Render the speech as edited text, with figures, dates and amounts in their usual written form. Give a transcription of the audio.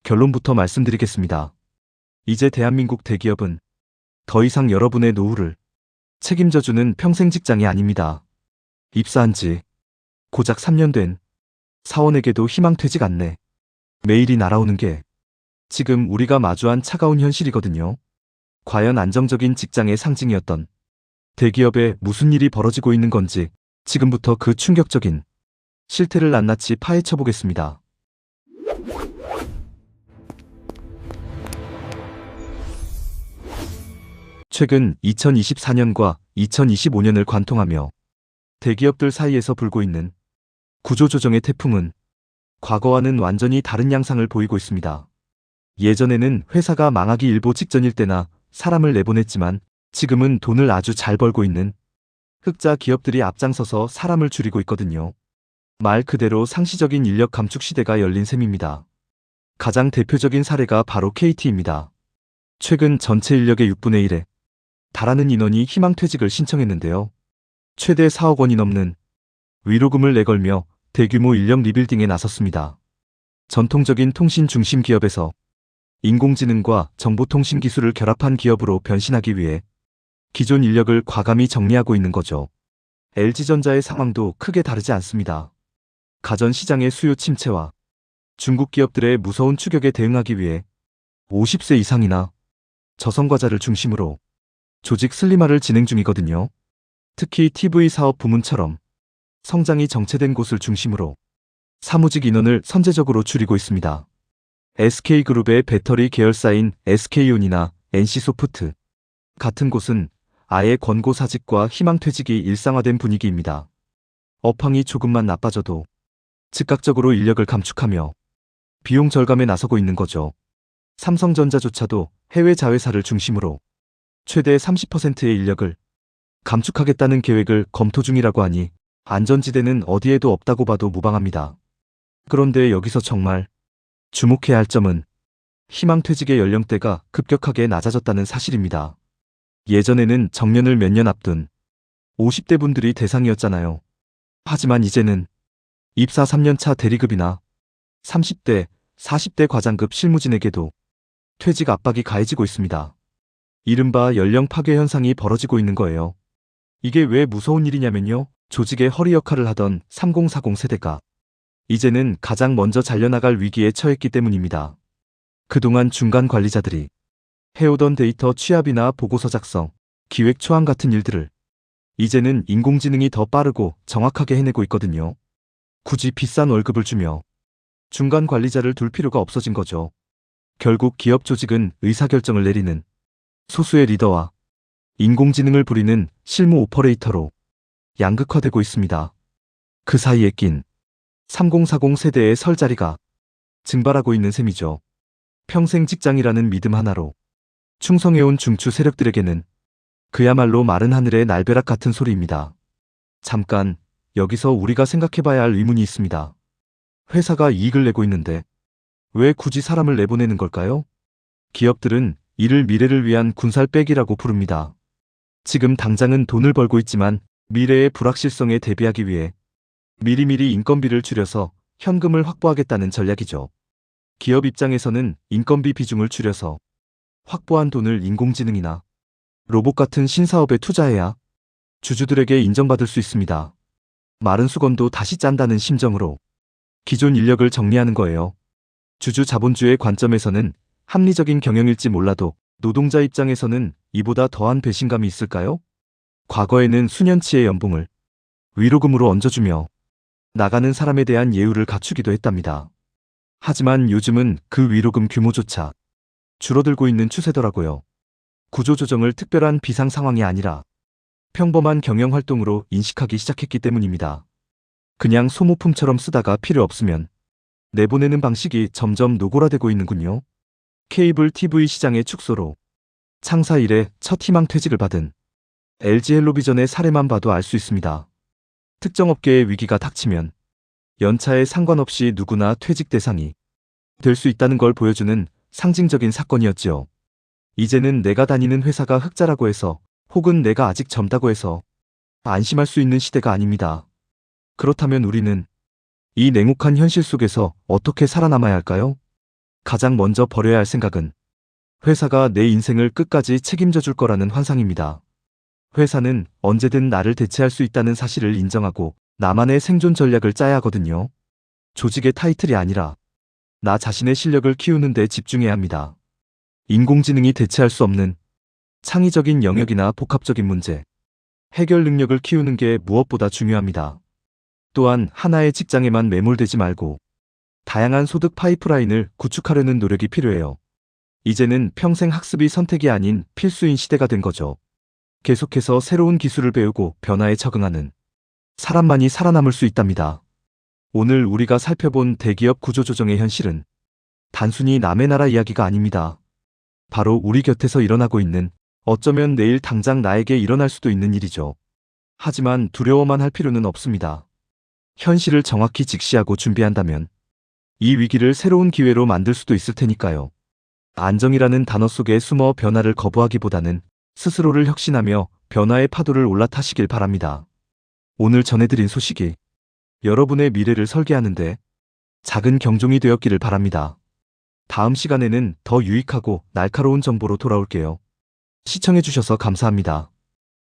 결론부터 말씀드리겠습니다. 이제 대한민국 대기업은 더 이상 여러분의 노후를 책임져주는 평생 직장이 아닙니다. 입사한 지 고작 3년 된 사원에게도 희망퇴직 안내 메일이 날아오는 게 지금 우리가 마주한 차가운 현실이거든요. 과연 안정적인 직장의 상징이었던 대기업에 무슨 일이 벌어지고 있는 건지 지금부터 그 충격적인 실태를 낱낱이 파헤쳐 보겠습니다. 최근 2024년과 2025년을 관통하며 대기업들 사이에서 불고 있는 구조조정의 태풍은 과거와는 완전히 다른 양상을 보이고 있습니다. 예전에는 회사가 망하기 일보 직전일 때나 사람을 내보냈지만 지금은 돈을 아주 잘 벌고 있는 흑자 기업들이 앞장서서 사람을 줄이고 있거든요. 말 그대로 상시적인 인력 감축 시대가 열린 셈입니다. 가장 대표적인 사례가 바로 KT입니다. 최근 전체 인력의 6분의 1에 달하는 인원이 희망퇴직을 신청했는데요. 최대 4억 원이 넘는 위로금을 내걸며 대규모 인력 리빌딩에 나섰습니다. 전통적인 통신 중심 기업에서 인공지능과 정보통신 기술을 결합한 기업으로 변신하기 위해 기존 인력을 과감히 정리하고 있는 거죠. LG전자의 상황도 크게 다르지 않습니다. 가전시장의 수요 침체와 중국 기업들의 무서운 추격에 대응하기 위해 50세 이상이나 저성과자를 중심으로 조직 슬림화를 진행 중이거든요. 특히 TV 사업 부문처럼 성장이 정체된 곳을 중심으로 사무직 인원을 선제적으로 줄이고 있습니다. SK그룹의 배터리 계열사인 SK온이나 NC소프트 같은 곳은 아예 권고사직과 희망퇴직이 일상화된 분위기입니다. 업황이 조금만 나빠져도 즉각적으로 인력을 감축하며 비용 절감에 나서고 있는 거죠. 삼성전자조차도 해외 자회사를 중심으로 최대 30%의 인력을 감축하겠다는 계획을 검토 중이라고 하니 안전지대는 어디에도 없다고 봐도 무방합니다. 그런데 여기서 정말 주목해야 할 점은 희망퇴직의 연령대가 급격하게 낮아졌다는 사실입니다. 예전에는 정년을 몇 년 앞둔 50대 분들이 대상이었잖아요. 하지만 이제는 입사 3년차 대리급이나 30대, 40대 과장급 실무진에게도 퇴직 압박이 가해지고 있습니다. 이른바 연령 파괴 현상이 벌어지고 있는 거예요. 이게 왜 무서운 일이냐면요. 조직의 허리 역할을 하던 3040 세대가 이제는 가장 먼저 잘려나갈 위기에 처했기 때문입니다. 그동안 중간 관리자들이 해오던 데이터 취합이나 보고서 작성, 기획 초안 같은 일들을 이제는 인공지능이 더 빠르고 정확하게 해내고 있거든요. 굳이 비싼 월급을 주며 중간 관리자를 둘 필요가 없어진 거죠. 결국 기업 조직은 의사결정을 내리는 소수의 리더와 인공지능을 부리는 실무 오퍼레이터로 양극화되고 있습니다. 그 사이에 낀 3040 세대의 설 자리가 증발하고 있는 셈이죠. 평생 직장이라는 믿음 하나로 충성해온 중추 세력들에게는 그야말로 마른 하늘의 날벼락 같은 소리입니다. 잠깐 여기서 우리가 생각해봐야 할 의문이 있습니다. 회사가 이익을 내고 있는데 왜 굳이 사람을 내보내는 걸까요? 기업들은 이를 미래를 위한 군살빼기라고 부릅니다. 지금 당장은 돈을 벌고 있지만 미래의 불확실성에 대비하기 위해 미리미리 인건비를 줄여서 현금을 확보하겠다는 전략이죠. 기업 입장에서는 인건비 비중을 줄여서 확보한 돈을 인공지능이나 로봇 같은 신사업에 투자해야 주주들에게 인정받을 수 있습니다. 마른 수건도 다시 짠다는 심정으로 기존 인력을 정리하는 거예요. 주주 자본주의 관점에서는 합리적인 경영일지 몰라도 노동자 입장에서는 이보다 더한 배신감이 있을까요? 과거에는 수년치의 연봉을 위로금으로 얹어주며 나가는 사람에 대한 예우를 갖추기도 했답니다. 하지만 요즘은 그 위로금 규모조차 줄어들고 있는 추세더라고요. 구조조정을 특별한 비상 상황이 아니라 평범한 경영활동으로 인식하기 시작했기 때문입니다. 그냥 소모품처럼 쓰다가 필요 없으면 내보내는 방식이 점점 노골화되고 있는군요. 케이블 TV 시장의 축소로 창사 이래 첫 희망퇴직을 받은 LG헬로비전의 사례만 봐도 알 수 있습니다. 특정 업계의 위기가 닥치면 연차에 상관없이 누구나 퇴직 대상이 될 수 있다는 걸 보여주는 상징적인 사건이었지요. 이제는 내가 다니는 회사가 흑자라고 해서 혹은 내가 아직 젊다고 해서 안심할 수 있는 시대가 아닙니다. 그렇다면 우리는 이 냉혹한 현실 속에서 어떻게 살아남아야 할까요? 가장 먼저 버려야 할 생각은 회사가 내 인생을 끝까지 책임져 줄 거라는 환상입니다. 회사는 언제든 나를 대체할 수 있다는 사실을 인정하고 나만의 생존 전략을 짜야 하거든요. 조직의 타이틀이 아니라 나 자신의 실력을 키우는 데 집중해야 합니다. 인공지능이 대체할 수 없는 창의적인 영역이나 복합적인 문제, 해결 능력을 키우는 게 무엇보다 중요합니다. 또한 하나의 직장에만 매몰되지 말고 다양한 소득 파이프라인을 구축하려는 노력이 필요해요. 이제는 평생 학습이 선택이 아닌 필수인 시대가 된 거죠. 계속해서 새로운 기술을 배우고 변화에 적응하는 사람만이 살아남을 수 있답니다. 오늘 우리가 살펴본 대기업 구조조정의 현실은 단순히 남의 나라 이야기가 아닙니다. 바로 우리 곁에서 일어나고 있는, 어쩌면 내일 당장 나에게 일어날 수도 있는 일이죠. 하지만 두려워만 할 필요는 없습니다. 현실을 정확히 직시하고 준비한다면 이 위기를 새로운 기회로 만들 수도 있을 테니까요. 안정이라는 단어 속에 숨어 변화를 거부하기보다는 스스로를 혁신하며 변화의 파도를 올라타시길 바랍니다. 오늘 전해드린 소식이 여러분의 미래를 설계하는데 작은 경종이 되었기를 바랍니다. 다음 시간에는 더 유익하고 날카로운 정보로 돌아올게요. 시청해주셔서 감사합니다.